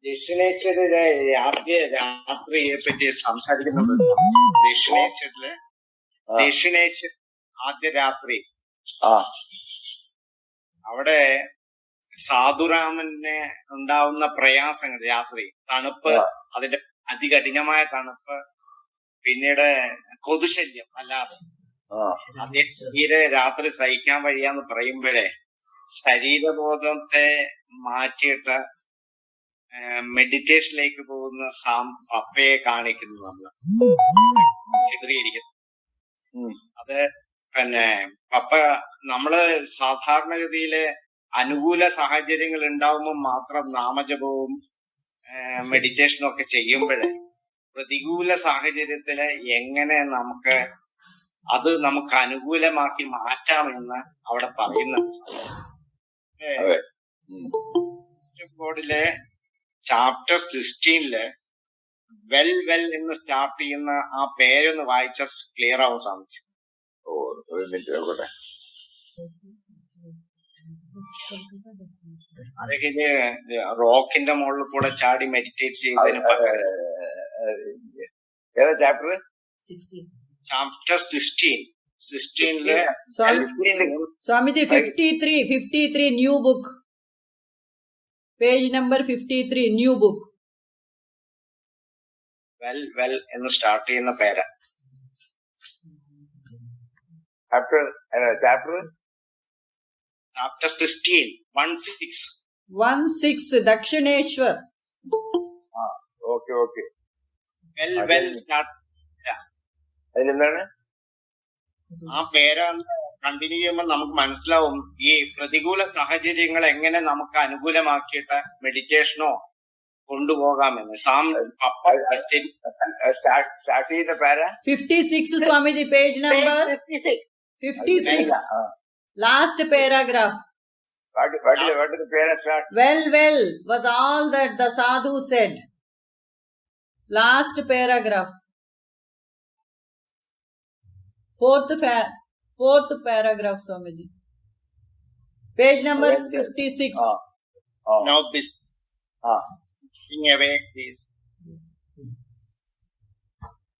ദക്ഷിണേശ്വരിലെ രാത്രിയെ പറ്റി സംസാരിക്കുന്നുണ്ട്. ദക്ഷിണേശ്വർ ആദ്യ രാത്രി അവിടെ സാധുരാമന് ഉണ്ടാവുന്ന പ്രയാസങ്ങൾ, രാത്രി തണുപ്പ്, അതിന്റെ അതികഠിനമായ തണുപ്പ്, പിന്നീട് കൊതുശല്യം, അല്ലാതെ അദ്ദേഹം തീരെ രാത്രി സഹിക്കാൻ വയ്യാന്ന് പറയുമ്പോഴേ ശരീരബോധത്തെ മാറ്റിയിട്ട് മെഡിറ്റേഷനിലേക്ക് പോകുന്ന പപ്പയെ കാണിക്കുന്നു നമ്മൾ, ചിത്രീകരിക്കുന്നു. അത് പിന്നെ പപ്പ നമ്മള് സാധാരണഗതിയില് അനുകൂല സാഹചര്യങ്ങൾ ഉണ്ടാവുമ്പോൾ മാത്രം നാമജപവും മെഡിറ്റേഷനും ഒക്കെ ചെയ്യുമ്പോഴേ പ്രതികൂല സാഹചര്യത്തില് എങ്ങനെ നമുക്ക് അനുകൂലമാക്കി മാറ്റാമെന്ന് അവിടെ പറയുന്നുണ്ട്. ബോർഡിലെ ചാപ്റ്റർ 16 വെൽ എന്ന് സ്റ്റാർട്ട് ചെയ്യുന്ന ആ പേരൊന്ന് വായിച്ചാൽ ക്ലിയർ ആവാൻ സാധിച്ചു. അതൊക്കെ റോക്കിന്റെ മുകളിൽ കൂടെ ചാടി മെഡിറ്റേറ്റ് ചെയ്തതിന് പകരം chapter 16 Swamiji 53 new book, page number 53 new book. Well എന്ന് സ്റ്റാർട്ട് ചെയ്യുന്ന പേര്. ചാപ്റ്റർ 16 ദക്ഷിണേശ്വർ. Well start. ആ പേര് കണ്ടിന്യൂ ചെയ്യുമ്പോൾ നമുക്ക് മനസ്സിലാവും ഈ പ്രതികൂല സാഹചര്യങ്ങൾ എങ്ങനെ നമുക്ക് അനുകൂലമാക്കിയിട്ട് മെഡിറ്റേഷനോ കൊണ്ടുപോകാമെന്ന്. 56 Swamiji, page number 56, last paragraph. What is the paragraph? Well was all that the sadhu said. Last paragraph. Fourth paragraph, Swamiji. Page number 56. Now this away, please.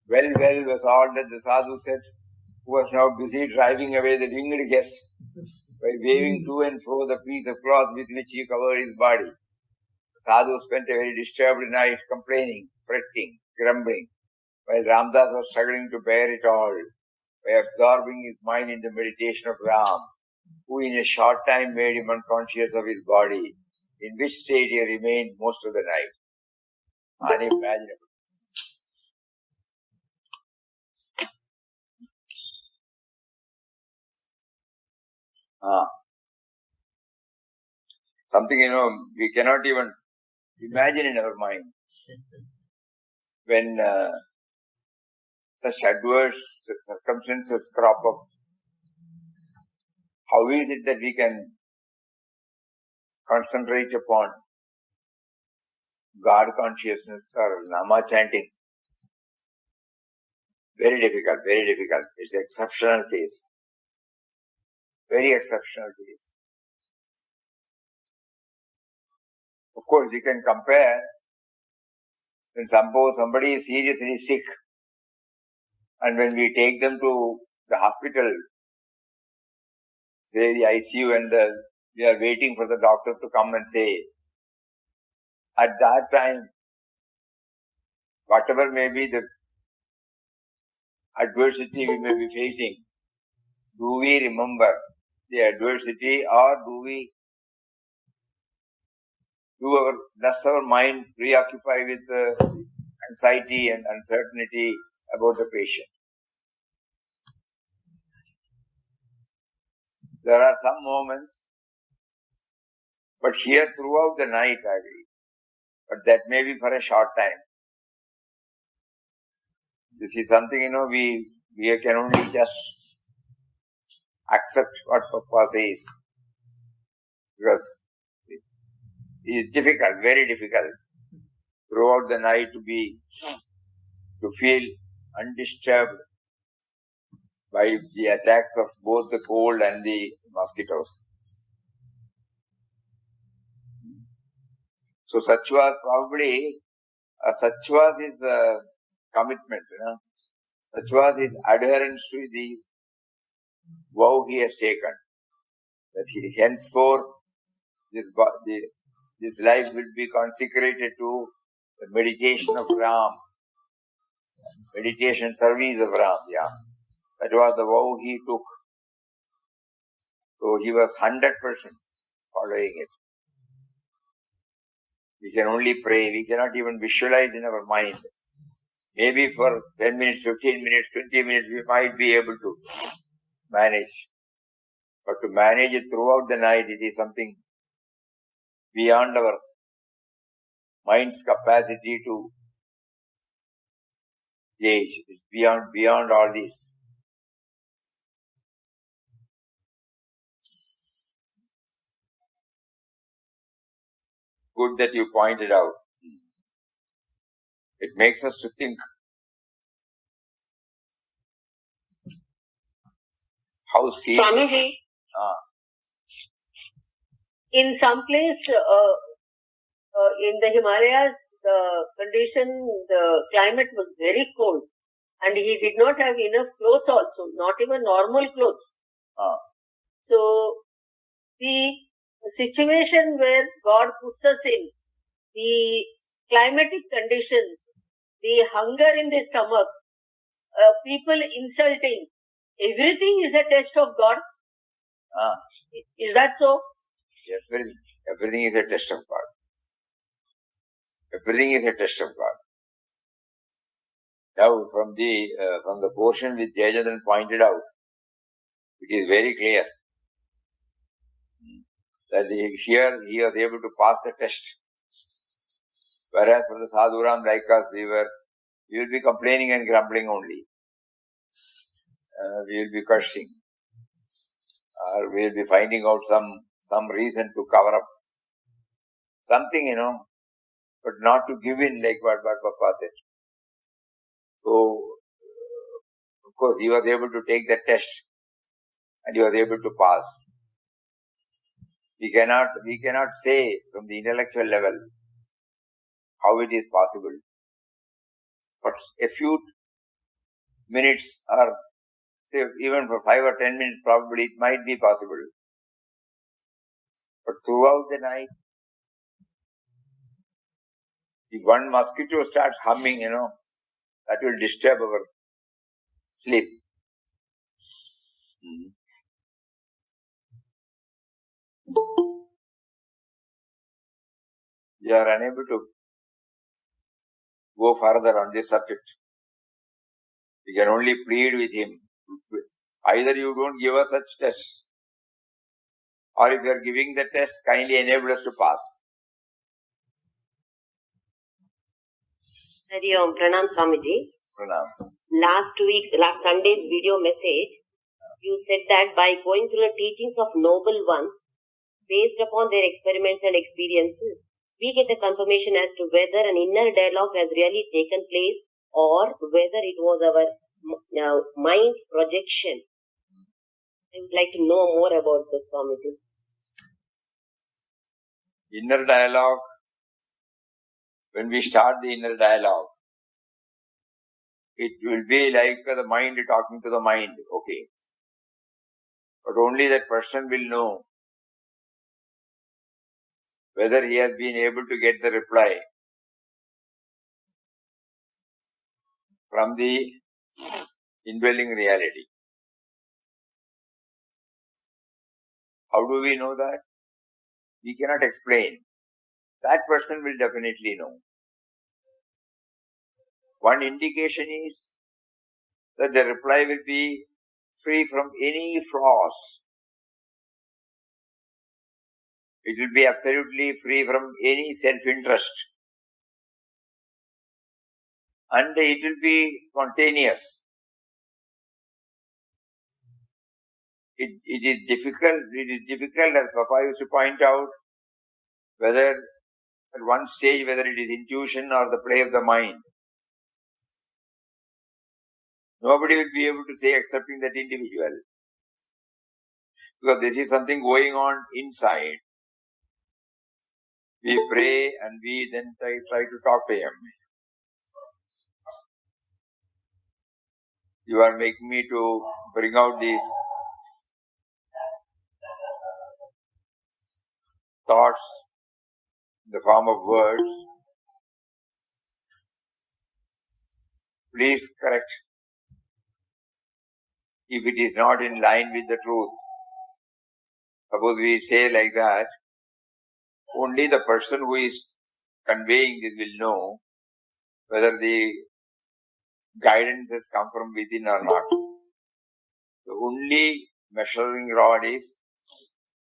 Well was all that the sadhu said, who was now busy driving away the winged guests by waving to and fro the piece of cloth with which he covered his body. The sadhu spent a very disturbed night complaining, fretting, grumbling, while Ramdas was struggling to bear it all by absorbing his mind in the meditation of Ram, who in a short time made him unconscious of his body, in which state he remained most of the night. Unimaginable. Something, we cannot even imagine in our mind. When such adverse circumstances crop up, how is it that we can concentrate upon God consciousness or Nama chanting? Very difficult, very difficult. It's an exceptional case. Very exceptional case. Of course, we can compare when suppose somebody is seriously sick and when we take them to the hospital, say the ICU, and we are waiting for the doctor to come and say, at that time, whatever may be the adversity we may be facing, do we remember the adversity, or does our mind preoccupy with anxiety and uncertainty about the patient? There are some moments, but here throughout the night, I agree. But that may be for a short time. This is something, we can only just accept what Papa says. Because it is difficult, very difficult, throughout the night to feel undisturbed by the attacks of both the cold and the mosquitoes. So Satyavas probably, Satyavas is commitment, Satyavas is adherence to the vow he has taken. That he henceforth, this life will be consecrated to the meditation of Ram, meditation service of Ram, That was the vow he took. So he was 100% following it. We can only pray, we cannot even visualize in our mind. Maybe for 10 minutes, 15 minutes, 20 minutes, we might be able to manage. But to manage it throughout the night, it is something beyond our mind's capacity to gauge. It's beyond all this. Good that you pointed out. It makes us to think how serious. Swamiji, in some place in the Himalayas, the condition, the climate was very cold, and he did not have enough clothes also, not even normal clothes. So the situation where God puts us in, the climatic conditions, the hunger in the stomach, people insulting, everything is a test of God. Is that so? Everything is a test of God. Everything is a test of God. Now, from the portion which Jayachandran pointed out, it is very clear that here he was able to pass the test. Whereas for the Sadhuram like us, we will be complaining and grumbling only. We will be cursing. Or we will be finding out some reason to cover up something, but not to give in like what Papa said. So, of course, he was able to take the test and he was able to pass. We cannot say from the intellectual level how it is possible. But a few minutes or say even for 5 or 10 minutes probably it might be possible. But throughout the night, if one mosquito starts humming, that will disturb our sleep. We are unable to go further on this subject. We can only plead with him. Either you don't give us such tests, or if you are giving the test, kindly enable us to pass. Hari Om. Pranam Swamiji. Pranam. Last Sunday's video message, you said that by going through the teachings of noble ones, based upon their experiments and experiences, we get a confirmation as to whether an inner dialogue has really taken place or whether it was our mind's projection. I would like to know more about this, Swamiji. Inner dialogue, when we start the inner dialogue, it will be like the mind talking to the mind, okay. But only that person will know whether he has been able to get the reply from the indwelling reality. How do we know that? We cannot explain. That person will definitely know. One indication is that the reply will be free from any flaws. It will be absolutely free from any self-interest. And it will be spontaneous. It is difficult, as Papa used to point out, whether at one stage, whether it is intuition or the play of the mind. Nobody will be able to say excepting that individual. Because this is something going on inside. We pray and we then try to talk to him. You are making me to bring out these thoughts in the form of words. Please correct if it is not in line with the truth. Suppose we say like that, only the person who is conveying this will know whether the guidance has come from within or not. The only measuring rod is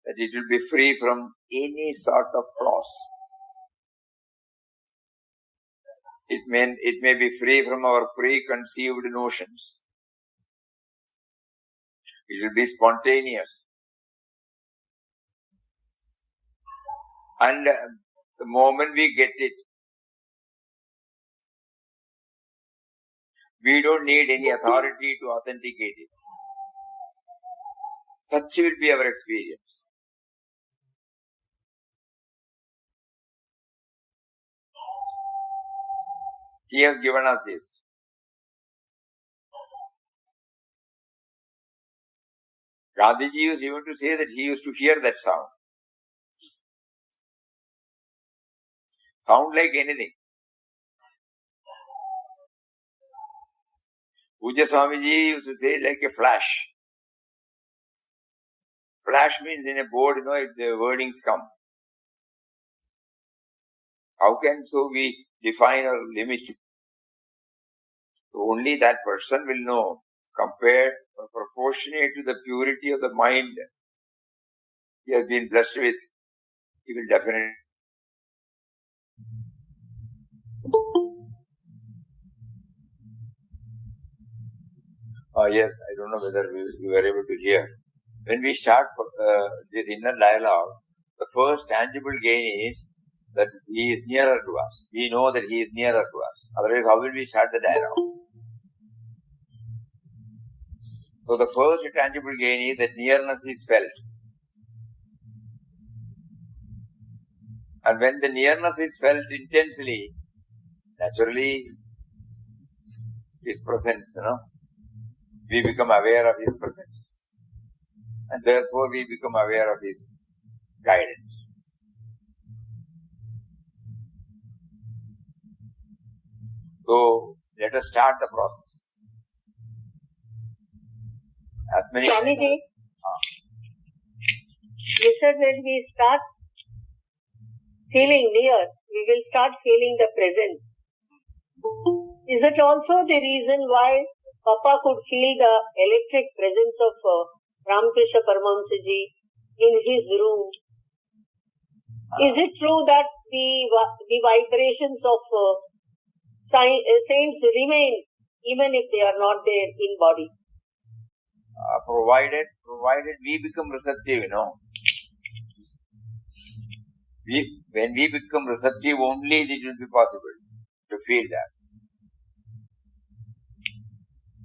that it will be free from any sort of flaws. It may be free from our preconceived notions. It will be spontaneous. And the moment we get it, we don't need any authority to authenticate it. Such will be our experience. He has given us this. Gandhiji used even to say that he used to hear that sound. Sound like anything. Pujya Swamiji used to say like a flash. Flash means in a board, if the wordings come. How can so we define or limit? So only that person will know, compared or proportionate to the purity of the mind he has been blessed with, he will definitely. Yes, I don't know whether you were able to hear. When we start this inner dialogue, the first tangible gain is that he is nearer to us. We know that he is nearer to us. Otherwise, how will we start the dialogue? So the first tangible gain is that nearness is felt. And when the nearness is felt intensely, naturally, his presence, we become aware of his presence. And therefore we become aware of his guidance. So let us start the process. As many Swamiji, you said when we start feeling near, we will start feeling the presence. Is it also the reason why Papa could feel the electric presence of Ramakrishna Paramahamsaji in his room? Is it true that the vibrations of saints remain even if they are not there in body? Provided we become receptive, When we become receptive, only it will be possible to feel that.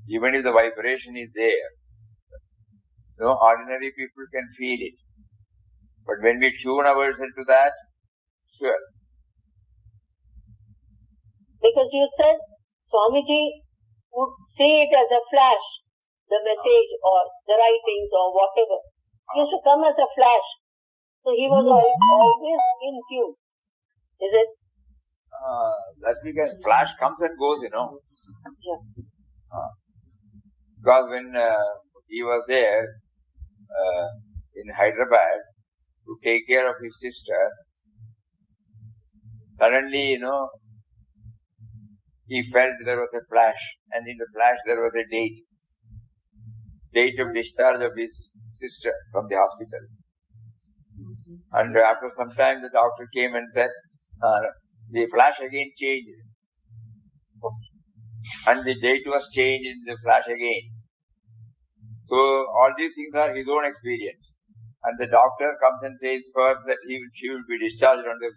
Even if the vibration is there, ordinary people can feel it. But when we tune ourselves to that, sure. Because you said Swamiji would see it as a flash, the message or the writings or whatever. It used to come as a flash. So he was always in tune. Is it? That we can, flash comes and goes, Yeah. Because when he was there in Hyderabad to take care of his sister, suddenly, he felt there was a flash, and in the flash there was a date of discharge of his sister from the hospital. And after some time the doctor came and said, the flash again changed. And the date was changed in the flash again. So all these things are his own experience. And the doctor comes and says first that she will be discharged on the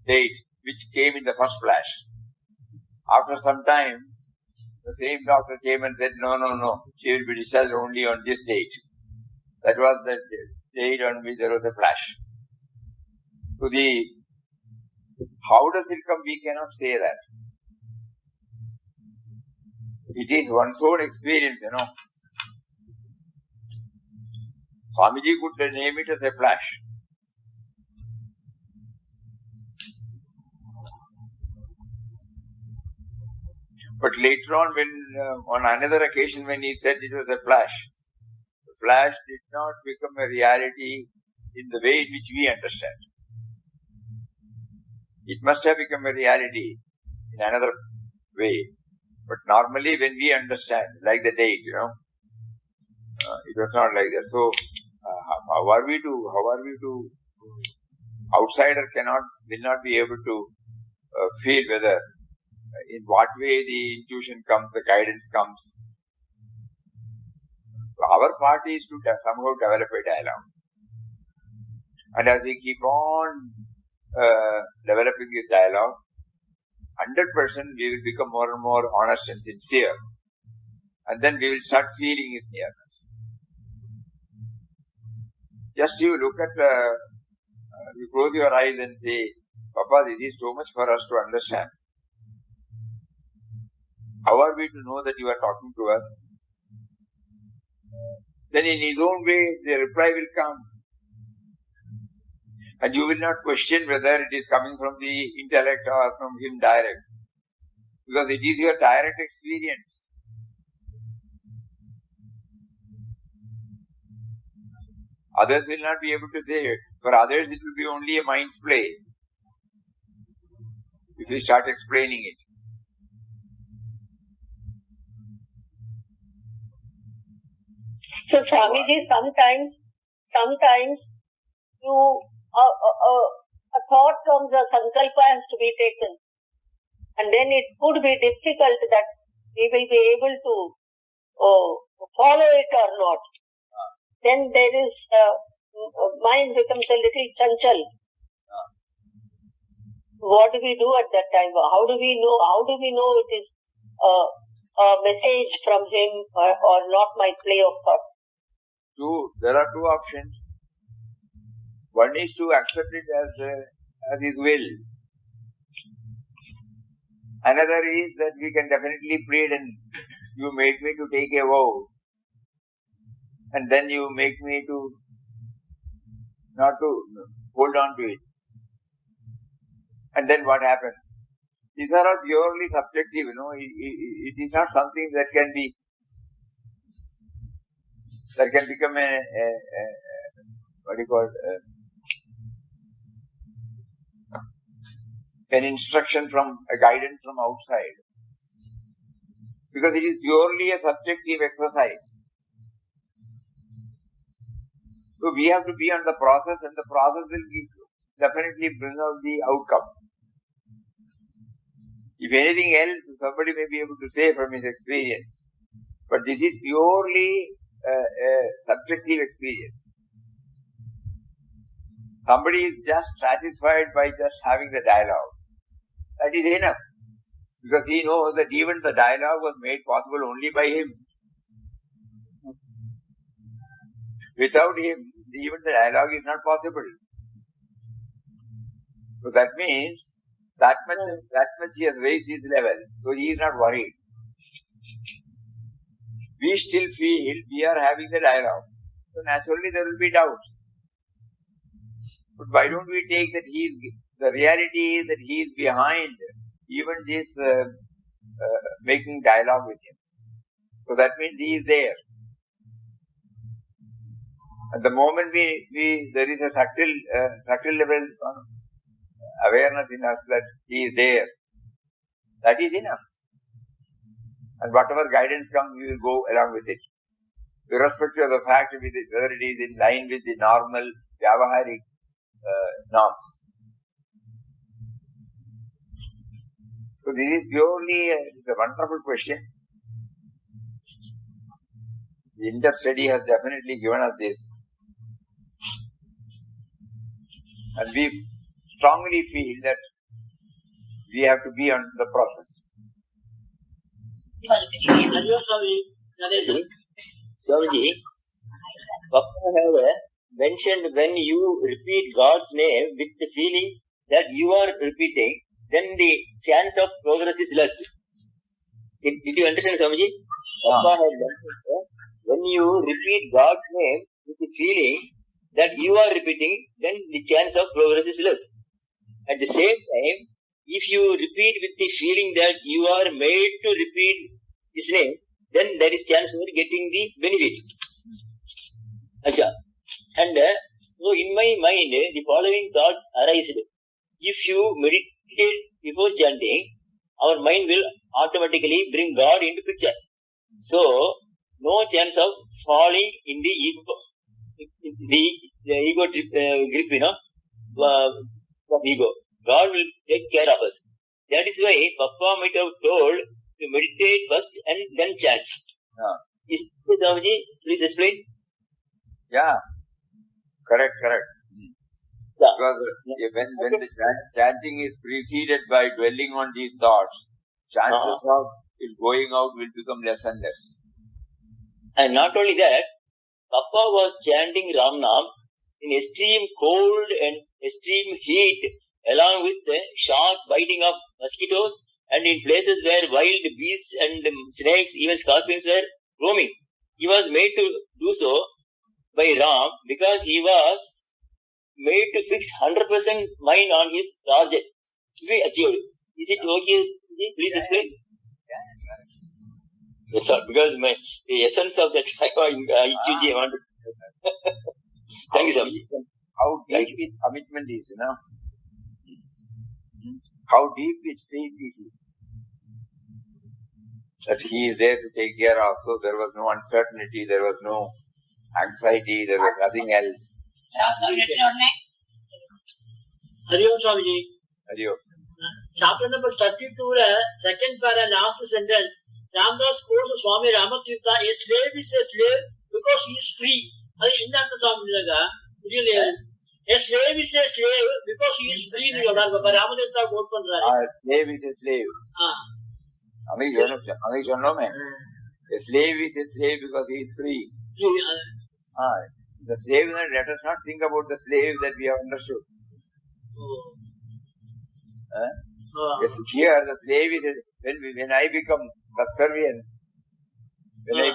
date which came in the first flash. After some time, the same doctor came and said, no, she will be discharged only on this date. That was the date on which there was a flash. So the How does it come? We cannot say that. It is one's own experience, Swamiji could name it as a flash. But later on, on another occasion when he said it was a flash, the flash did not become a reality in the way in which we understand. It must have become a reality in another way. But normally when we understand, like the date, it was not like that. So, how are we to, outsider will not be able to feel whether, in what way the intuition comes, the guidance comes. So our part is to somehow develop a dialogue. And as we keep on developing this dialogue, 100% we will become more and more honest and sincere. And then we will start feeling his nearness. Just you look at, you close your eyes and say, Papa, this is too much for us to understand. How are we to know that you are talking to us? Then in his own way, the reply will come. And you will not question whether it is coming from the intellect or from him direct. Because it is your direct experience. Others will not be able to say it. For others, it will be only a mind's play. If we start explaining it. So Swamiji, sometimes you a thought comes, a sankalpa has to be taken, and then it could be difficult that we will be able to follow it or not. Then there is mind becomes a little chanchal. What do we do at that time? How do we know it is a message from him or not my play of thought? There are two options. One is to accept it as his will. Another is that we can definitely plead, and you made me to take a vow. And then you make me to not to hold on to it. And then what happens? These are all purely subjective, It is not something that can become an instruction a guidance from outside. Because it is purely a subjective exercise. So we have to be on the process, and the process will definitely bring out the outcome. If anything else, somebody may be able to say from his experience. But this is purely a subjective experience. Somebody is just satisfied by just having the dialogue. That is enough. Because he knows that even the dialogue was made possible only by him. Without him, even the dialogue is not possible. So that means that much he has raised his level. So he is not worried. We still feel we are having the dialogue. So naturally there will be doubts. But why don't we take that the reality is that he is behind even this making dialogue with him. So that means he is there. At the moment there is a subtle level awareness in us that he is there. That is enough. And whatever guidance comes, we will go along with it. Irrespective of the fact whether it is in line with the normal Vyavaharic norms. So this is purely it's a wonderful question. The in-depth study has definitely given us this. And we strongly feel that we have to be on the process. Swamiji, Papa have mentioned when you repeat God's name with the feeling, that you are repeating, then the chance of progress is less. Did you understand, Swamiji? Papa had mentioned, when you repeat God's name with the feeling that you are repeating, then the chance of progress is less. At the same time, if you repeat with the feeling that you are made to repeat His name, then there is chance for getting the benefit. Acha. And so in my mind, the following thought arises. If you meditate before chanting, our mind will automatically bring God into picture. So, no chance of falling in the ego grip, of ego. God will take care of us. That is why Papa might have told to meditate first and then chant. Is Swamiji, please explain. Yeah, correct. Yeah. Because when the chanting is preceded by dwelling on these thoughts, chances of it going out will become less and less. And not only that, Papa was chanting Ram Nam in extreme cold and extreme heat, along with the sharp biting of mosquitoes, and in places where wild beasts and snakes, even scorpions were roaming. He was made to do so by Ram because he was made to fix 100% mind on his target to be achieved. Is it okay? Please explain. Yes, sir, because the essence of that I wanted. Thank you, Swamiji. How deep his commitment is, How deep his faith is. That he is there to take care of. So there was no uncertainty, there was no anxiety, there was nothing else. Hariom Swamiji. Hariom. Chapter number 32, second para, last sentence. Ramdas quotes Swami Ramatirtha, a slave is a slave because he is free. That's innatha Swami. A slave is a slave because he is free. Ramatirtha quote pandrare. Slave is a slave. Angi sonnome. A slave is a slave because he is free. The slave, let us not think about the slave that we have understood. Yes, here the slave is when I become subservient. When I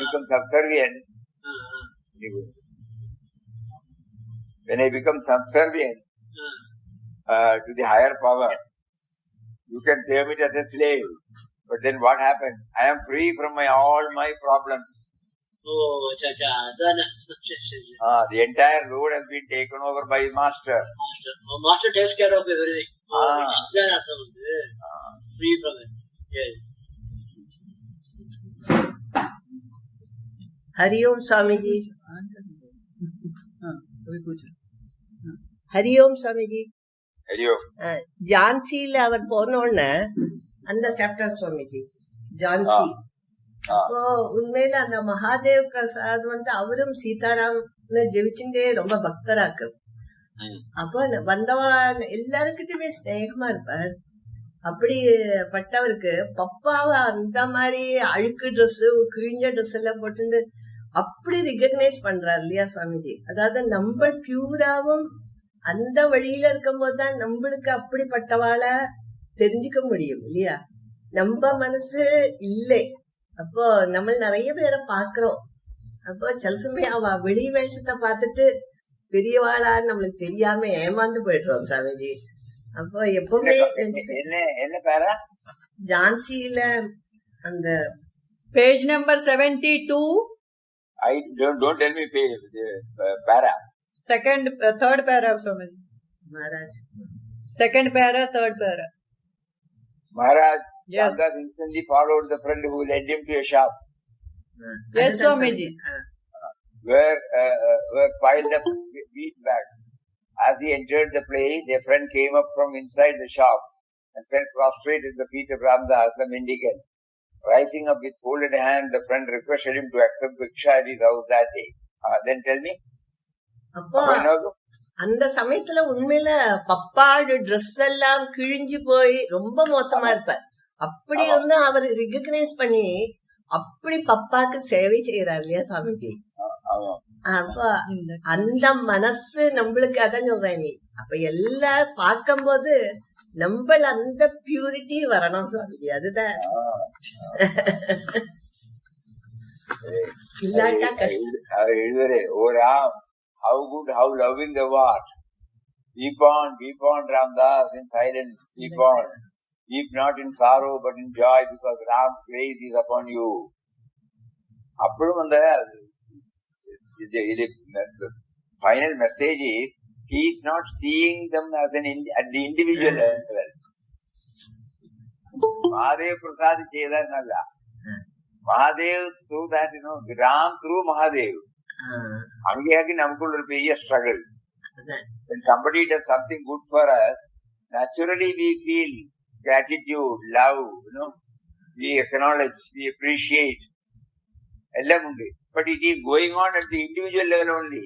become subservient to the higher power, you can term it as a slave. But then what happens? I am free from all my problems. The entire load has been taken over by master. Master takes care of everything. Free from it. Yes. Hariom Swamiji. Hariom Swamiji. Hariom. ஜான்சியில அவர் போனோன்னு அந்த chapter Swamiji Jhansi. அப்போ உண்மையில அந்த மகாதேவ் பிரசாத் அவரும் சீதாராம்னு ஜெபிச்சுட்டே ரொம்ப பக்தராக்கு. அப்போ வந்தவா எல்லாருக்கிட்டுமே ஸ்நேகமா இருப்பார். அப்படிப்பட்டவருக்கு பப்பாவை அந்த மாதிரி அழுக்கு ட்ரெஸ் கிழிஞ்ச ட்ரெஸ் எல்லாம் போட்டு அப்படி ரிகக்னைஸ் பண்றாரு இல்லையா சுவாமிஜி. அதாவது நம்ம பியூராவும் அந்த வழியில இருக்கும் போதுதான் நம்மளுக்கு அப்படிப்பட்டவாளை தெரிஞ்சுக்க முடியும் இல்லையா. நம்ம மனசு இல்லை. அப்போ நம்ம நிறைய பேரை பாக்குறோம். அப்போ சில சமயம் அவ வெளி வேஷத்தை பார்த்துட்டு பெரியவாளான்னு நம்மளுக்கு தெரியாம ஏமாந்து போயிடுறோம் சாமிஜி. அப்போ எப்பவுமே என்ன பேரா ஜான்சியில அந்த page number 72. I don't tell me para. Third para Swamiji. Maharaj. Second para, third para. Maharaj, yes. Ramdas instantly followed the friend who led him to a shop. Yes, Swamiji. Where piled up wheat bags. As he entered the place, a friend came up from inside the shop and fell prostrate at the feet of Ramdas, the mendicant. Rising up with folded hand, the friend requested him to accept Bhiksha at his house that day. Then tell me. அப்போ அந்த சமயத்துல உண்மையில பப்பாடு dress எல்லாம் கிழிஞ்சு போய் ரொம்ப மோசமா இருப்பார். அப்படி வந்து அவர் ரிகக்னைஸ் பண்ணி அப்படி பப்பாக்கு சேவை செய்யறாரு இல்லையா சுவாமிஜி. அப்ப அந்த மனசு நம்மளுக்கு அதான் சொல்றேன் நீ. அப்ப எல்லாம் பார்க்கும்போது நம்ம அந்த பியூரிட்டி வரணும் சுவாமிஜி. அதுதான் இல்லாட்டா கஷ்டம். Oh Ram, how good, how loving thou art. Keep on, Ramdas, in silence. Keep on. Keep not in sorrow, but in joy, because Ram's grace is upon you. அப்புறம் அந்த final message is, he is not seeing them as at the individual level. Mahadev Prasad Chedanalla. Mahadev through that, Ram through Mahadev. Angeyaki namkul oru periya struggle. When somebody does something good for us, naturally we feel gratitude, love, we acknowledge, we appreciate. But it is going on at the individual level only.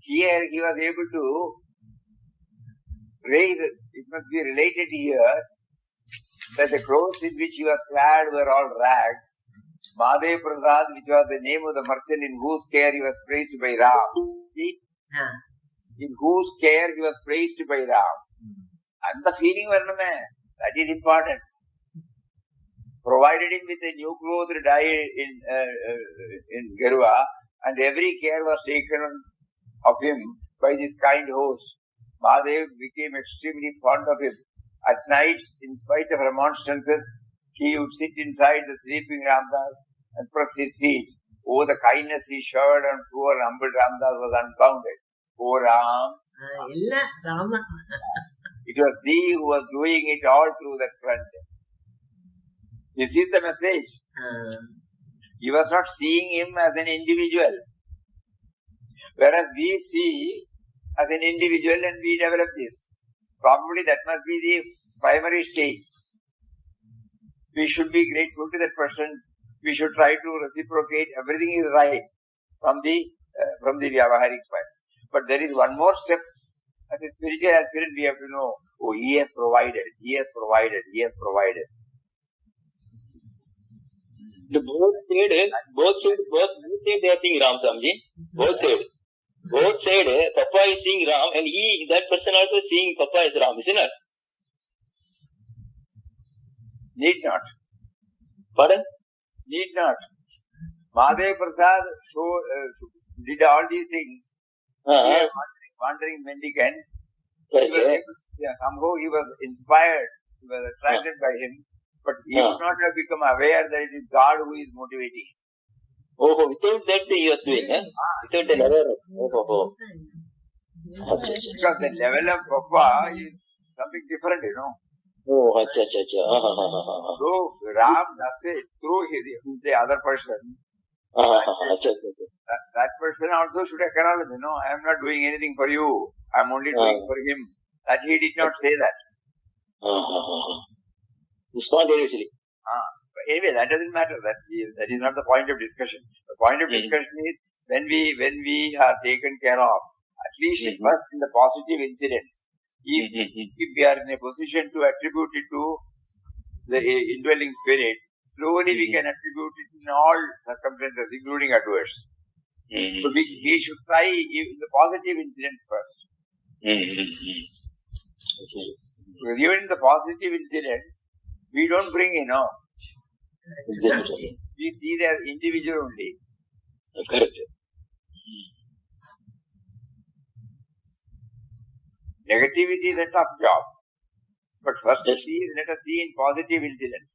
Here he was able to raise, it must be related here, that the clothes in which he was clad were all rags. Mahadev Prasad, which was the name of the merchant in whose care he was praised by Ram. See? In whose care he was praised by Ram. And the feeling, that is important. Provided him with a new clothes dyed in Garua, and every care was taken of him by this kind host. Mahadev became extremely fond of him. At nights, in spite of remonstrances, he would sit inside the sleeping Ramdas and press his feet. Oh, the kindness he showered on poor humble Ramdas was unbounded. Oh, Ram. It was thee who was doing it all through that front. This is the message. He was not seeing him as an individual. Whereas we see as an individual and we develop this. Probably that must be the primary stage. We should be grateful to that person. We should try to reciprocate. Everything is right from the Vyavaharik part. But there is one more step. As a spiritual aspirant, we have to know, oh, he has provided, he has provided, he has provided. Both said they are seeing Ram, Samji. Both said Papa is seeing Ram, and that person also seeing Papa as Ram, isn't it? Need not. Pardon? Need not. Mahadev Prasad did all these things. Wandering mendicant. Somehow he was inspired, he was attracted by him, but he would not have become aware that it is God who is motivating. Oh, without that he was doing, without the awareness. Because the level of Papa is something different, Oh, acha. So Ram does it through the other person. That person also should acknowledge, I am not doing anything for you. I am only doing for him. That he did not say that. Spontaneously. But anyway, that doesn't matter. That is not the point of discussion. The point of discussion is when we are taken care of, at least first in the positive incidents. If we are in a position to attribute it to the indwelling spirit, slowly we can attribute it in all circumstances, including adverse. So we should try the positive incidents first. Because even in the positive incidents, we don't bring, we see the individual only. Correct. Negativity is a tough job. But first let us see in positive incidents.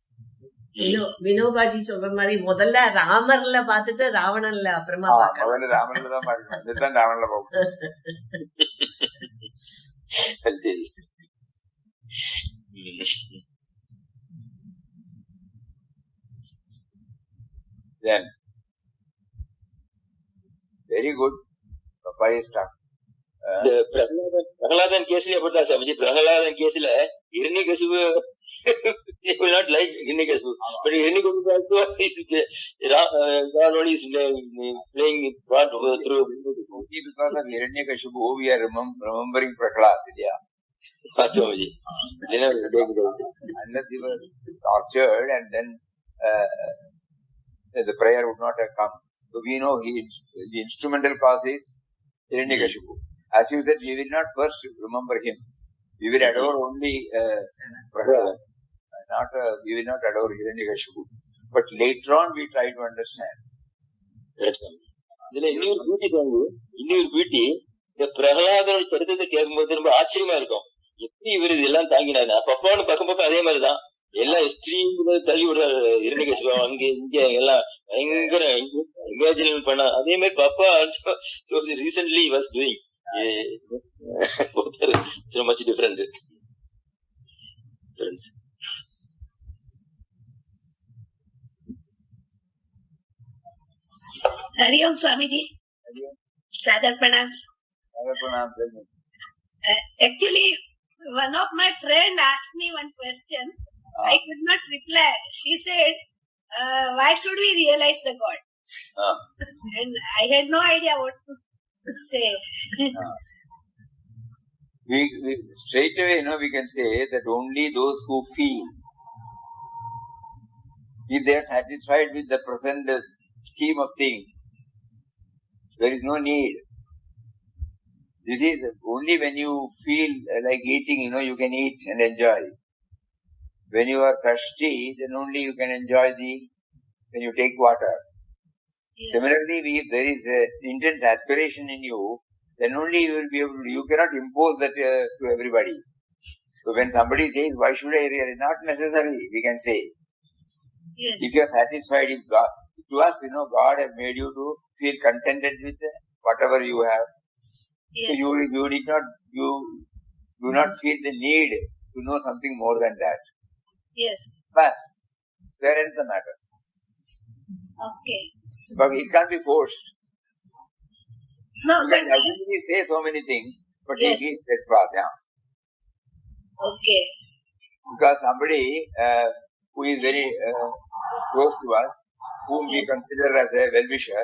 Vinobaji சொல்ற மாதிரி முதல்ல ராமர்ல பாத்துட்டு ராவணன்ல அப்புறமா முதல்ல ராமன்ல தான் பார்க்கணும். இதுதான் ராவணன்ல பார்க்கணும். சரி. Then very good. Papaya stuff. இந்த பிரகலாதன் கேஸ்ல அப்படித்தான் சாமிஜி. பிரகலாதன் கேஸ்ல Hiranyakashipu will not like Hiranyakashipu, but Hiranyakashipu also God only is playing part through. Because of Hiranyakashipu, we are remembering Prahlad. Swamiji. Unless he was tortured and then the prayer would not have come. So we know the instrumental cause is Hiranyakashipu. As you said, we will not first remember him. We will adore only Prahlada. We will not adore Hiranyakashipu. But later on we try to understand. That's all. இதுல இன்னொரு beauty இந்த பிரகலாதனோட சரித்திரத்தை கேட்கும்போது ரொம்ப ஆச்சரியமா இருக்கும். எப்படி இவர் இதெல்லாம் தாங்கினாரு. பப்பான்னு பக்கம் அதே மாதிரிதான் எல்லாம் எக்ஸ்ட்ரீம் தள்ளி விடுறாரு. இரண்டிகேஸ்வரா அங்க இங்க எல்லாம் பயங்கர இமேஜின் பண்ண அதே மாதிரி Papa also recently was doing so much different friends. Hari Om Swamiji. Sadar Pranams. Actually, one of my friend asked me one question. I could not reply. She said, why should we realize the God? And I had no idea what to say. We straight away, we can say that only those who feel, if they are satisfied with the present scheme of things, there is no need. This is only when you feel like eating, you can eat and enjoy. When you are thirsty, then only you can enjoy when you take water. Yes. Similarly, if there is intense aspiration in you, then only you will be able to, you cannot impose that to everybody. So when somebody says, why should I really? Not necessary, we can say. Yes. If you are satisfied, if God, to us, God has made you to feel contented with whatever you have. Yes. So you do not feel the need to know something more than that. Yes. Bas, there ends the matter. Okay. But it can't be forced. No, You but can actually say so many things, but Yes. it is steadfast. Yeah. okay. Because somebody who is very close to us, whom we Yes. consider as a well-wisher,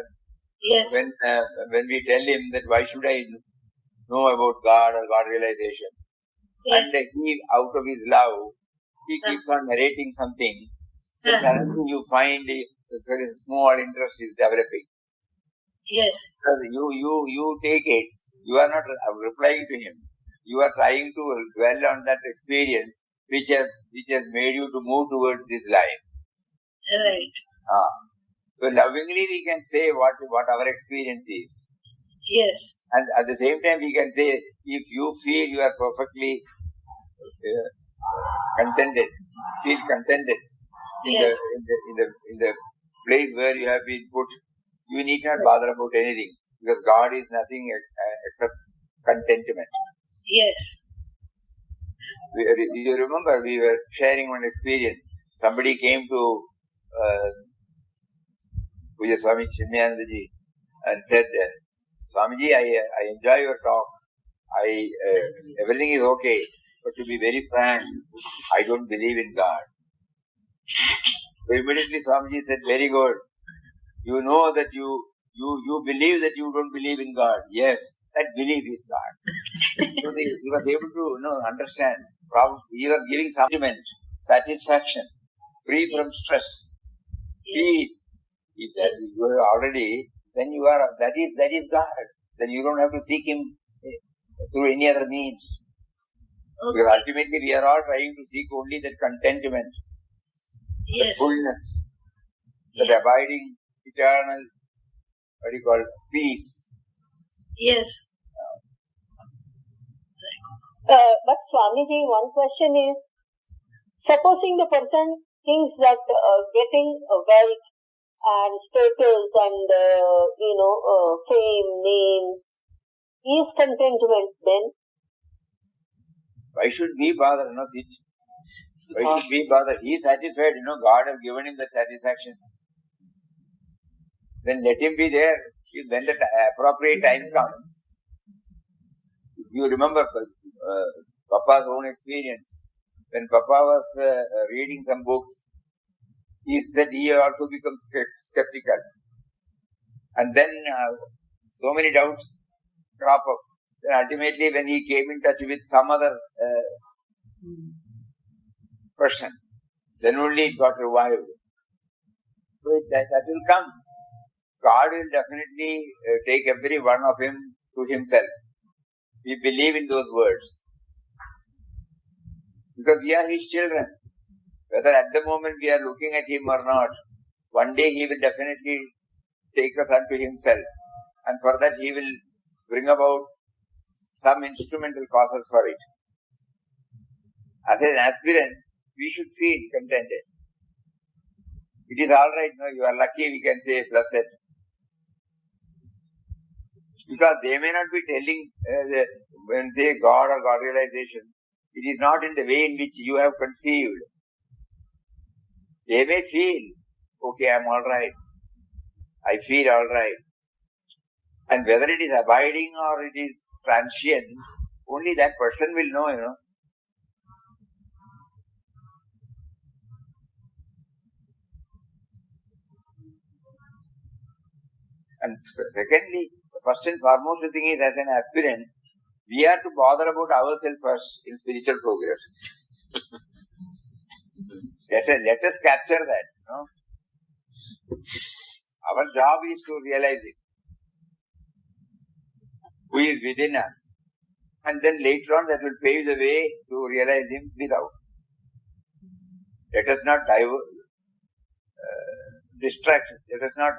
Yes. when we tell him that why should I know about God or God realization, Yes. and he, out of his love, he keeps on narrating something, then suddenly you find there is a small interest is developing. Yes. Because you take it, you are not replying to him. You are trying to dwell on that experience which has made you to move towards this line. Right. So lovingly we can say what our experience is. Yes. And at the same time we can say, if you feel you are perfectly contented, feel contented Yes. in the place where you have been put, you need not bother about anything, because God is nothing except contentment. Yes. You remember we were sharing one experience. Somebody came to Pujya Swami Muktananda and said, Swamiji, I enjoy your talk. Everything is okay, but to be very frank, I don't believe in God. So immediately Swamiji said, very good. You know that you believe that you don't believe in God. Yes, that belief is God. So he was able to understand. He was giving sentiment, satisfaction, free from stress, peace. If that is you are already, then you are that is God. Then you don't have to seek Him through any other means. Because ultimately we are all trying to seek only that contentment, that fullness, that abiding, eternal, peace. Yes. But Swamiji, one question is, supposing the person thinks that getting wealth and status and fame, name is contentment, then Why should we bother? Sit. Why should we bother? He is satisfied. God has given him the satisfaction. Then let him be there. When the appropriate time comes. You remember Papa's own experience. When Papa was reading some books, he said he also becomes skeptical. And then so many doubts crop up. Then ultimately when he came in touch with some other person, then only it got revived. So that will come. God will definitely take every one of him to himself. We believe in those words. Because we are his children. Whether at the moment we are looking at him or not, one day he will definitely take us unto himself. And for that he will bring about some instrumental causes for it. As an aspirant, we should feel contented. It is alright, no, you are lucky, we can say blessed. Because they may not be telling, when say God or God realization, it is not in the way in which you have conceived. They may feel, okay, I am alright. I feel alright. And whether it is abiding or it is transient, only that person will know, you know. And secondly, first and foremost the thing is, as an aspirant, we are to bother about ourselves first in spiritual progress. Let us capture that. No? Our job is to realize it. Who is within us. And then later on that will pave the way to realize him without. Let us not distract. Let us not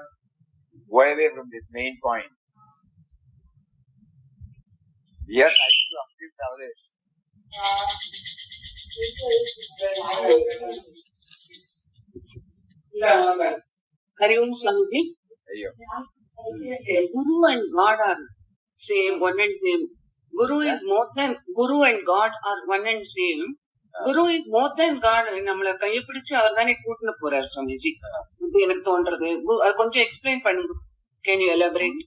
go away from this main point. We are trying to uplift others. Hari Om Swamiji. Guru and God are same, one and same. Guru and God are one and same. Guru is more than God. நம்மள கையப்பிடிச்சு அவர் தானே கூட்டினு போறார் சுவாமிஜி. இது எனக்கு தோன்றது. கொஞ்சம் explain பண்ணுங்க. Can you elaborate?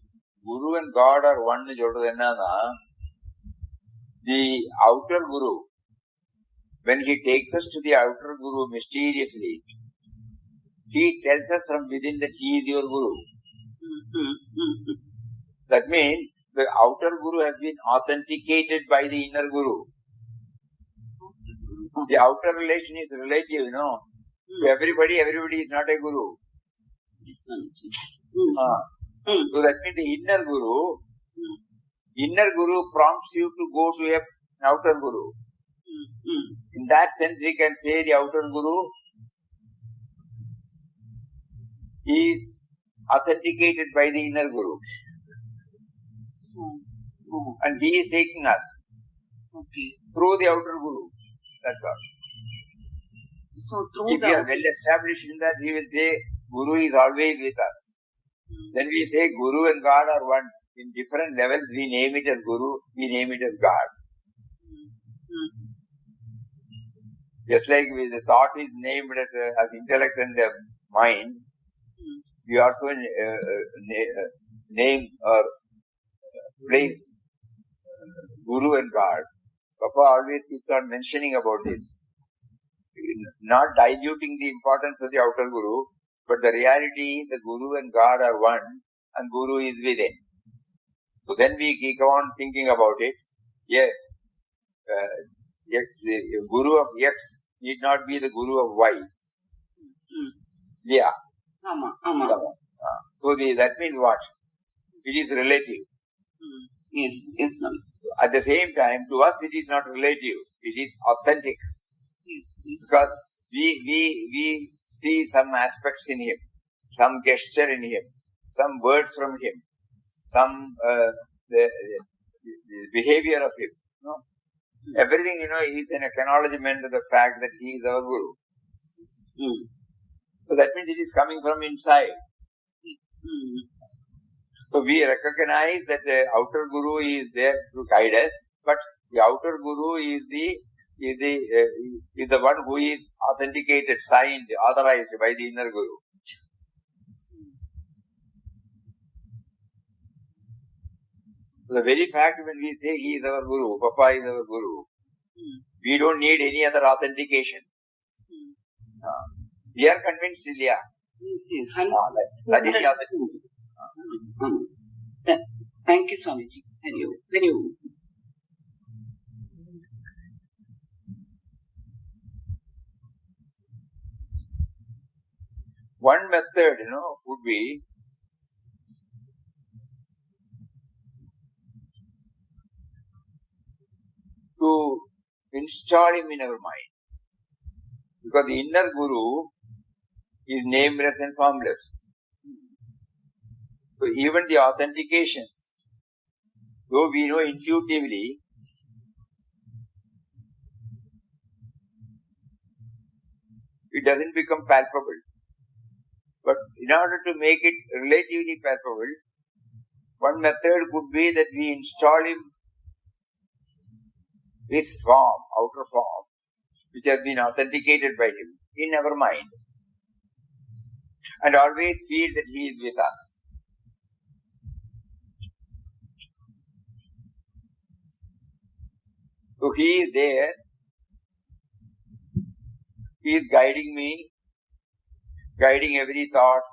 Guru and God are one னு சொல்றது என்னன்னா, the outer Guru, when he takes us to the outer Guru mysteriously, he tells us from within that he is your Guru. That means the outer Guru has been authenticated by the inner Guru. The outer relation is relative, you know. To everybody is not a Guru. So that means the inner Guru prompts you to go to an outer Guru. In that sense, we can say the outer Guru is authenticated by the inner Guru. And he is taking us through the outer Guru. That's all. So through if we are well established in that, he will say Guru is always with us. Then we say Guru and God are one. In different levels, we name it as Guru, we name it as God. Just like the thought is named as intellect and mind, we also name or place Guru and God. Papa always keeps on mentioning about this. Not diluting the importance of the outer Guru, but the reality, the Guru and God are one, and Guru is within. So then we keep on thinking about it. Yes, the Guru of X need not be the Guru of Y. Yeah. So that means what? It is relative. Yes. At the same time, to us it is not relative. It is authentic. Yes. Because we see some aspects in him, some gesture in him, some words from him, some the behavior of him. No? Everything, is an acknowledgement of the fact that he is our Guru. So that means it is coming from inside. So we recognize that the outer Guru is there to guide us, but the outer Guru is the one who is authenticated, signed, authorized by the inner Guru. So the very fact when we say he is our Guru, Papa is our Guru, we don't need any other authentication. We are convinced still, yeah. Yes. That is the authentication. Thank you, Swamiji. Very well. one method, would be to install him in our mind. Because the inner Guru is nameless and formless. So even the authentication, though we know intuitively, it doesn't become palpable. But in order to make it relatively palpable, one method could be that we install him his form, outer form, which has been authenticated by him in our mind, and always feel that he is with us. So he is there, he is guiding me, guiding every thought,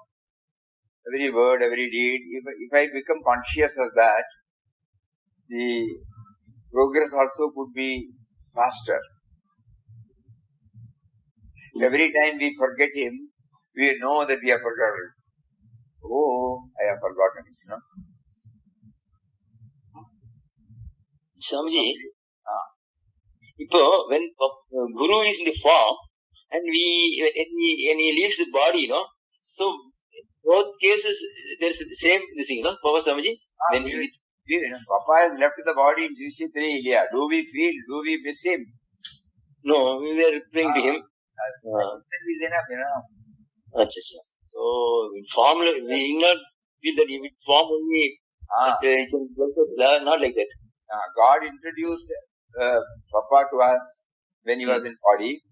every word, every deed. If I become conscious of that, the progress also could be faster. Every time we forget him, we know that we have forgotten. Oh, I have forgotten. Swamiji, when Guru is in the form and when he leaves the body, so both cases there's the same thing, Baba Swamiji? Papa has left the body in 63, Ilya. Do we feel? Do we miss him? No, we were praying to him. That is enough, So, in form, we will not feel that with form only, that he can help us, not like that. God introduced Papa to us when he was in body.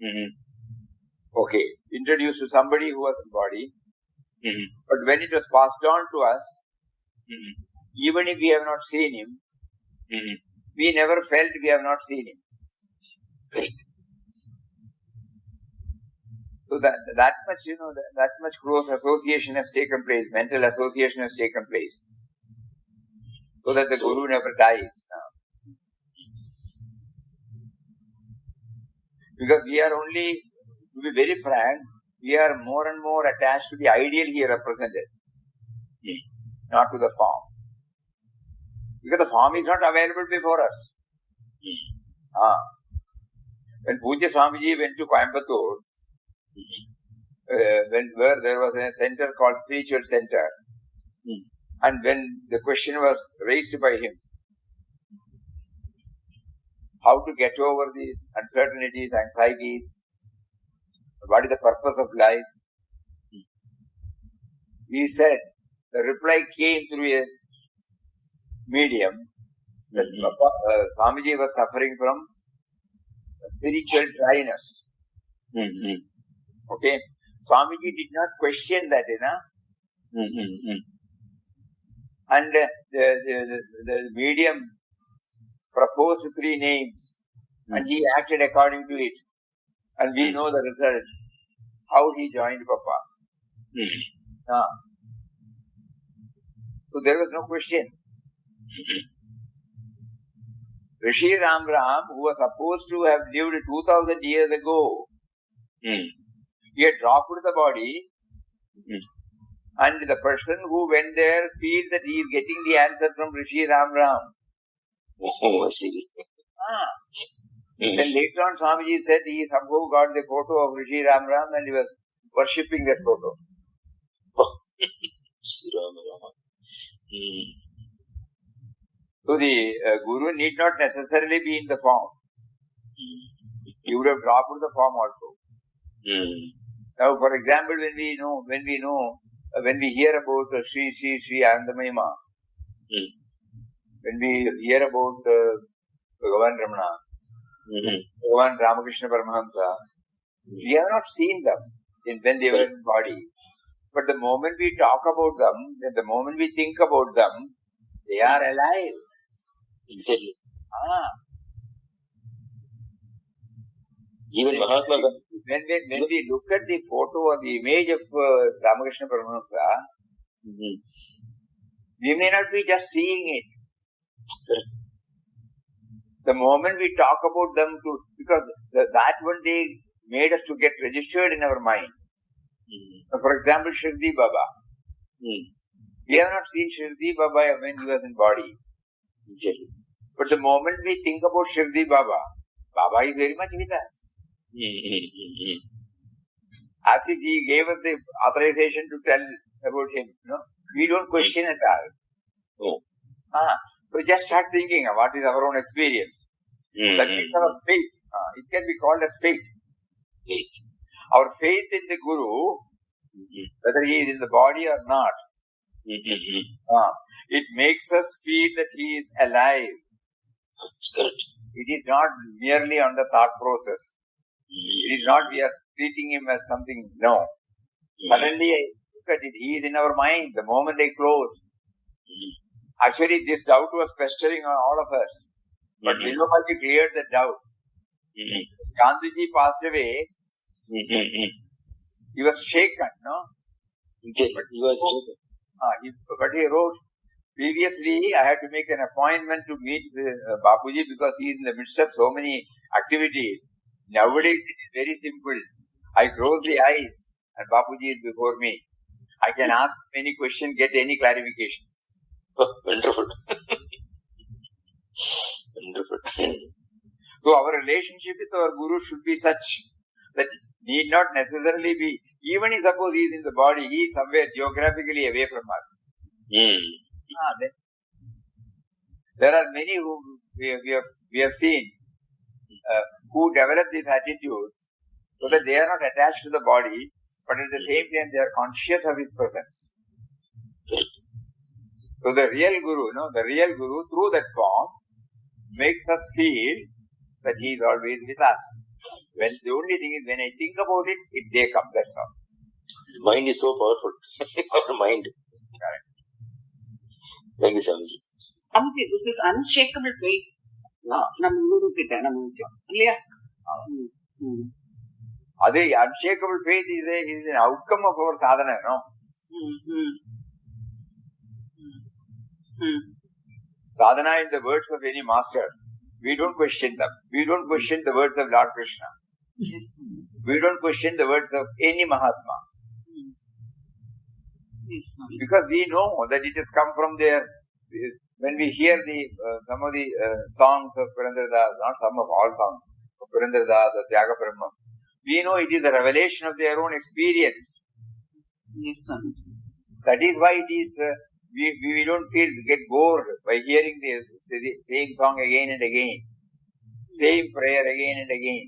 Mm-hmm. Okay, introduced to somebody who was in body. Mm-hmm. But when it was passed on to us, Mm-hmm. even if we have not seen him, Mm-hmm. we never felt we have not seen him. Correct. So that much close association has taken place, mental association has taken place. So that the Guru never dies. Because we are only, to be very frank, we are more and more attached to the ideal he represented, not to the form. Because the form is not available before us. When Pujya Swamiji went to Coimbatore, where there was a center called Spiritual Center, and when the question was raised by him, how to get over these uncertainties, anxieties, what is the purpose of life, he said, the reply came through a medium that Swamiji was suffering from spiritual dryness. Okay, Swamiji did not question that, and the medium proposed 3 names, and he acted according to it, and we know the result, how he joined Papa. So there was no question. Rishi Ram, who was supposed to have lived 2000 years ago, he had dropped the body, and the person who went there feels that he is getting the answer from Rishi Ram. Oh, I see. Then later on, Swamiji said he somehow got the photo of Rishi Ram and he was worshipping that photo. So the Guru need not necessarily be in the form. He would have dropped the form also. Now, for example, when we hear about Sri Anandamaya, when we hear about Bhagavan Ramana, Bhagavan Ramakrishna Paramahamsa, we have not seen them when they were in body. But the moment we talk about them, the moment we think about them, they are alive. Exactly. Even Mahatma Gandhi. When we look at the photo or the image of Ramakrishna Paramahamsa, we may not be just seeing it. The moment we talk about them, because that one day made us to get registered in our mind. For example, Shirdi Baba. We have not seen Shirdi Baba when he was in body. Exactly. But the moment we think about Shirdi Baba, Baba is very much with us. As if he gave us the authorization to tell about him. No? We don't question at all. So just start thinking of what is our own experience. That is our faith. It can be called as faith. Our faith in the Guru, whether he is in the body or not, it makes us feel that he is alive. That's correct. It is not merely on the thought process. It is not we are treating him as something. No. Suddenly I look at it. He is in our mind the moment I close. Actually, this doubt was pestering on all of us. But Vinobaji cleared the doubt. Gandhiji passed away. He was shaken, no? Exactly. He was shaken. But he wrote, previously I had to make an appointment to meet Bapuji because he is in the midst of so many activities. Nowadays it is very simple. I close the eyes and Bapuji is before me. I can ask any question, get any clarification. Oh, wonderful. Wonderful. So our relationship with our Guru should be such that need not necessarily be, even if suppose he is in the body, he is somewhere geographically away from us. There are many who we have seen who develop this attitude so that they are not attached to the body, but at the same time they are conscious of his presence. So the real Guru, through that form makes us feel that he is always with us. When the only thing is when I think about it, they come, that's all. His mind is so powerful. Our mind. Correct. Thank you, Swamiji. Swamiji, this is unshakable faith. நம்ம குரு கிட்ட நம்ம இல்லையா? The unshakable faith is an outcome of our sadhana, no? Sadhana, in the words of any master, we don't question them. We don't question the words of Lord Krishna. We don't question the words of any Mahatma. Because we know that it has come from there. When we hear some of the songs of Purandradas, not some of all songs of Purandradas or Tyaga Brahma, we know it is a revelation of their own experience. That is why it is, we don't get bored by hearing the same song again and again, same prayer again and again.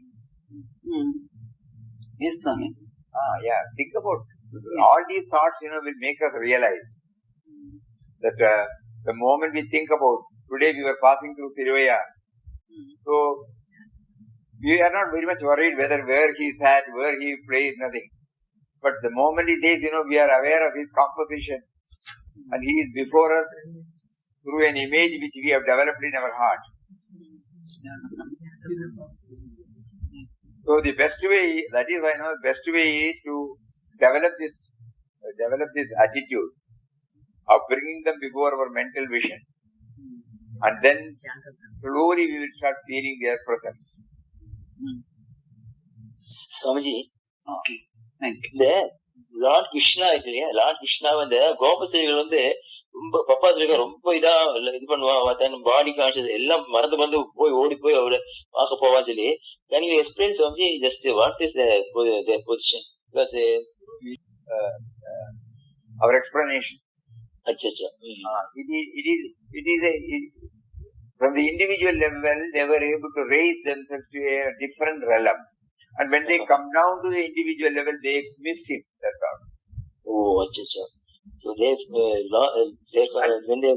Yes, Swami. Think about all these thoughts, will make us realize that the moment we think about, today we were passing through Tiruvaya, so we are not very much worried where he sat, where he played, nothing. But the moment he says, we are aware of his composition and he is before us through an image which we have developed in our heart. So the best way, that is why the best way is to develop this attitude of bringing them before our mental vision. And then slowly we will start feeling their presence. Swamiji, Okay, thank you. இந்த Lord Krishna இருக்கு இல்லையா, Lord Krishna வந்து கோபஸ்திரிகள் வந்து ரொம்ப பப்பா சொல்லிக்க ரொம்ப இதா இது பண்ணுவான், தன் பாடி கான்சியஸ் எல்லாம் மறந்து போய் ஓடி போய் அவரை பார்க்க போவான்னு சொல்லி, can you explain Swamiji just what is their position? Because our explanation. Acha. It is from the individual level, they were able to raise themselves to a different realm. And when they come down to the individual level, they miss him. That's all. Oh, acha. So when they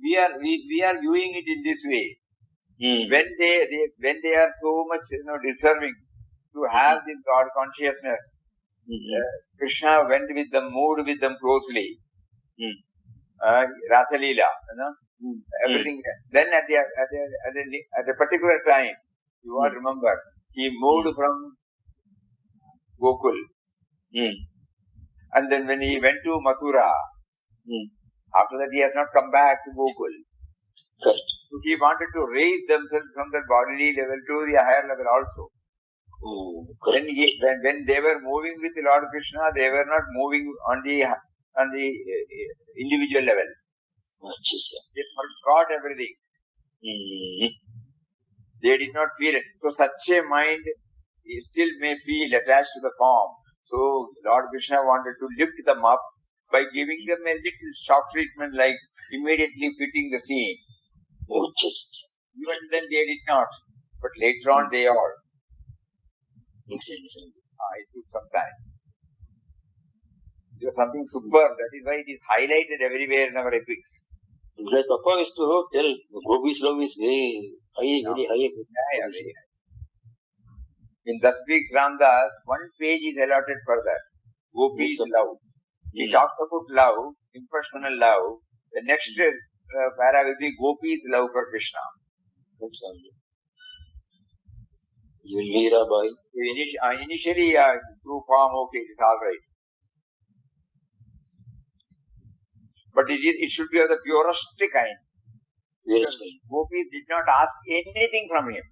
we are viewing it in this way. When they are so much deserving to have this God consciousness, Krishna went with them, moved with them closely. Rasa Leela, everything. Then at a particular time, you want to remember, he moved from Gokul. And then when he went to Mathura, after that he has not come back to Gokul. correct. So he wanted to raise themselves from that bodily level to the higher level also. Oh, correct. When they were moving with Lord Krishna, they were not moving on the individual level. They forgot everything. They did not feel it. So such a mind still may feel attached to the form. So Lord Krishna wanted to lift them up by giving them a little shock treatment, like immediately quitting the scene. Even then they did not. But later on they all. It took some time. It was something superb. That is why it is highlighted everywhere in our epics. Because Papa used to tell Gopi's love is very high, very high. In Thus Speaks Ramdas, one page is allotted for that. Gopi's love. He talks about love, impersonal love. The next para will be Gopi's love for Krishna. Even Mirabai. Initially, through form, okay, it is all right. But it should be of the purest kind. Yes. Gopis did not ask anything from him.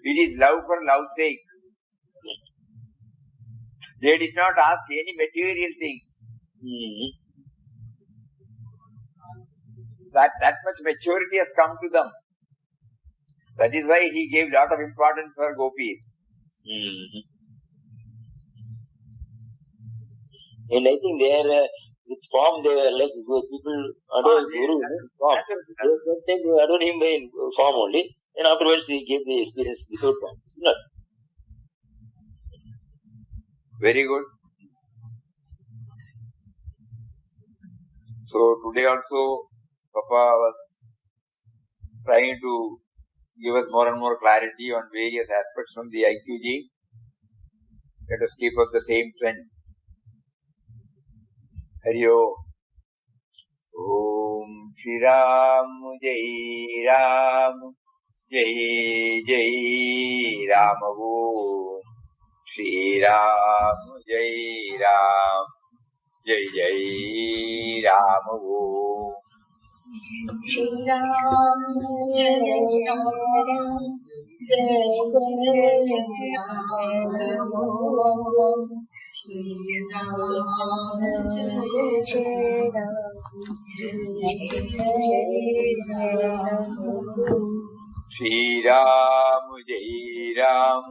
It is love for love's sake. They did not ask any material things. That much maturity has come to them. That is why he gave lot of importance for gopis. And I think they are, with form, they were like people adore Guru. Form. They adore him by form only. And afterwards he gave the experience without form. It's not. Very good. So today also Papa was trying to give us more and more clarity on various aspects from the IQG. Let us keep up the same trend. Hariyo. Om Shri Ram Jai Ram Jai Jai Ram Om Shri Ram Jai Ram Jai Jai Ram Om Shri Ram Jai Jai Ram Jai Jai Ram Om Shri Ram Jai Jai Ram Shri Ram Jai Ram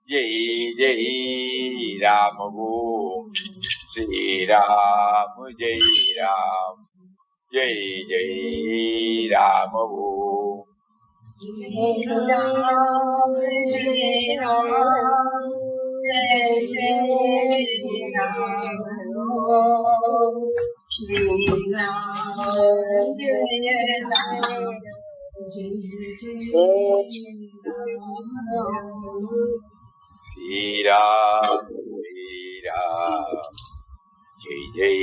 Jai Jai Ram Om Shri Ram Jai Ram Jai Jai Ram Om Shri Ram Jai Ram Jai Jai Ram Om Shri Ram Jai Ram Shri Ram Jai Ram Jai Jai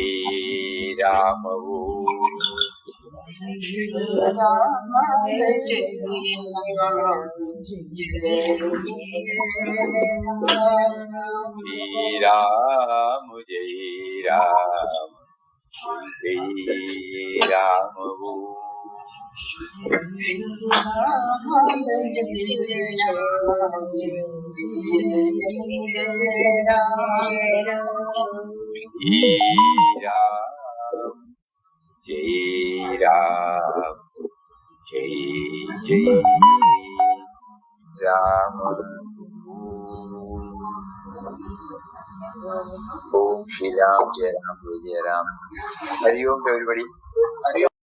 Ram Om Shri Ram Jai Ram Shri Ram Jai Ram Jai Ram Om Jai Ram Jai Jai Ram Om Shri Ram Jai Ram Jai Ram. Hari Om to everybody. Hari Om.